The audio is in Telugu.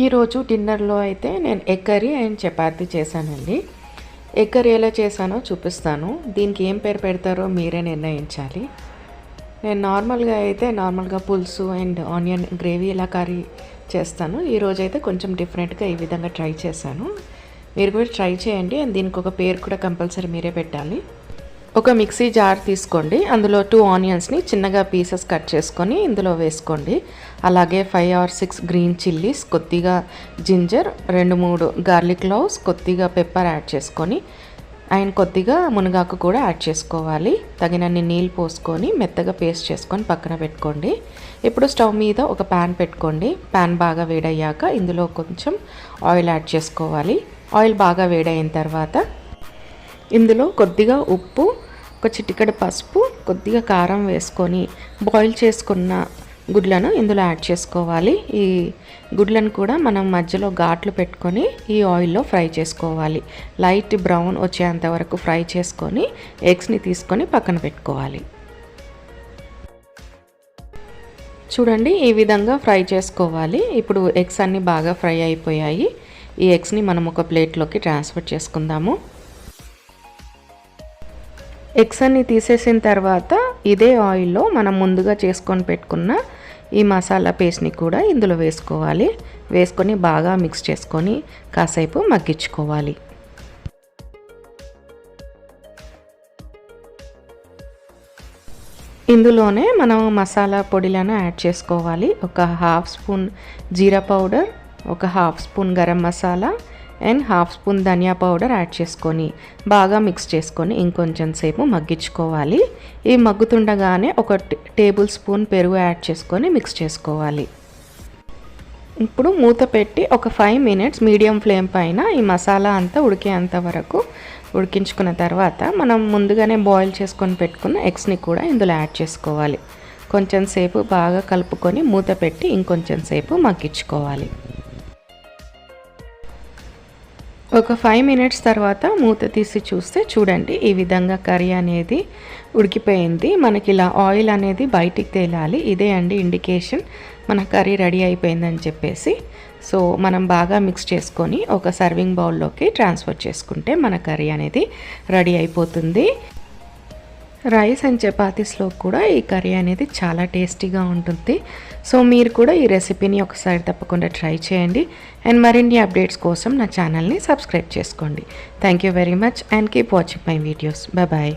ఈరోజు డిన్నర్లో అయితే నేను ఎగ్ కర్రీ అండ్ చపాతీ చేశానండి. ఎగ్ కర్రీ ఎలా చేశానో చూపిస్తాను. దీనికి ఏం పేరు పెడతారో మీరే నిర్ణయించాలి. నేను నార్మల్గా పులుసు అండ్ ఆనియన్ గ్రేవీ ఇలా కర్రీ చేస్తాను. ఈరోజైతే కొంచెం డిఫరెంట్గా ఈ విధంగా ట్రై చేశాను. మీరు కూడా ట్రై చేయండి. అండ్ దీనికి ఒక పేరు కూడా కంపల్సరీ మీరే పెట్టాలి. ఒక మిక్సీ జార్ తీసుకోండి. అందులో 2 ఆనియన్స్ని చిన్నగా పీసెస్ కట్ చేసుకొని ఇందులో వేసుకోండి. అలాగే 5 or 6 గ్రీన్ చిల్లీస్, కొద్దిగా జింజర్, 2-3 గార్లిక్ క్లోవ్స్, కొద్దిగా పెప్పర్ యాడ్ చేసుకొని అండ్ కొద్దిగా మునగాకు కూడా యాడ్ చేసుకోవాలి. తగినన్ని నీళ్ళు పోసుకొని మెత్తగా పేస్ట్ చేసుకొని పక్కన పెట్టుకోండి. ఇప్పుడు స్టవ్ మీద ఒక ప్యాన్ పెట్టుకోండి. ప్యాన్ బాగా వేడయ్యాక ఇందులో కొంచెం ఆయిల్ యాడ్ చేసుకోవాలి. ఆయిల్ బాగా వేడైన తర్వాత ఇందులో కొద్దిగా ఉప్పు, ఒక చిటికెడు పసుపు, కొద్దిగా కారం వేసుకొని బాయిల్ చేసుకున్న గుడ్లను ఇందులో యాడ్ చేసుకోవాలి. ఈ గుడ్లను కూడా మనం మధ్యలో ఘాట్లు పెట్టుకొని ఈ ఆయిల్లో ఫ్రై చేసుకోవాలి. లైట్ బ్రౌన్ వచ్చేంత వరకు ఫ్రై చేసుకొని ఎగ్స్ని తీసుకొని పక్కన పెట్టుకోవాలి. చూడండి, ఈ విధంగా ఫ్రై చేసుకోవాలి. ఇప్పుడు ఎగ్స్ అన్నీ బాగా ఫ్రై అయిపోయాయి. ఈ ఎగ్స్ని మనం ఒక ప్లేట్లోకి ట్రాన్స్ఫర్ చేసుకుందాము. ఎగ్స్ అన్ని తీసేసిన తర్వాత ఇదే ఆయిల్లో మనం ముందుగా చేసుకొని పెట్టుకున్న ఈ మసాలా పేస్ట్ని కూడా ఇందులో వేసుకోవాలి. వేసుకొని బాగా మిక్స్ చేసుకొని కాసేపు మగ్గించుకోవాలి. ఇందులోనే మనం మసాలా పొడిలను యాడ్ చేసుకోవాలి. ఒక 1/2 స్పూన్ జీరా పౌడర్, ఒక 1/2 spoon garam masala and 1/2 spoon dhania powder add చేసుకొని బాగా మిక్స్ చేసుకొని ఇంకొంచెం సేపు మగ్గించుకోవాలి. ఈ మగ్గుతుండగానే ఒక టేబుల్ స్పూన్ పెరుగు యాడ్ చేసుకొని మిక్స్ చేసుకోవాలి. ఇప్పుడు మూత పెట్టి ఒక 5 minutes మీడియం ఫ్లేమ్ పైన ఈ మసాలా అంతా ఉడికేంత వరకు ఉడికించుకున్న తర్వాత మనం ముందుగానే బాయిల్ చేసుకొని పెట్టుకున్న ఎగ్స్ని కూడా ఇందులో యాడ్ చేసుకోవాలి. కొంచెం సేపు బాగా కలుపుకొని మూత పెట్టి ఇంకొంచెం సేపు మగ్గించుకోవాలి. ఒక 5 minutes తర్వాత మూత తీసి చూస్తే చూడండి, ఈ విధంగా కర్రీ అనేది ఉడికిపోయింది. మనకి ఇలా ఆయిల్ అనేది బయటికి తేలాలి. ఇదే అండి ఇండికేషన్ మన కర్రీ రెడీ అయిపోయిందని చెప్పేసి. సో మనం బాగా మిక్స్ చేసుకొని ఒక సర్వింగ్ బౌల్లోకి ట్రాన్స్ఫర్ చేసుకుంటే మన కర్రీ అనేది రెడీ అయిపోతుంది. రైస్ అండ్ చపాతీస్లో కూడా ఈ కర్రీ అనేది చాలా టేస్టీగా ఉంటుంది. సో మీరు కూడా ఈ రెసిపీని ఒకసారి తప్పకుండా ట్రై చేయండి. అండ్ మరిన్ని అప్డేట్స్ కోసం నా ఛానల్ని సబ్స్క్రైబ్ చేసుకోండి. Thank you very much and keep watching my videos. Bye.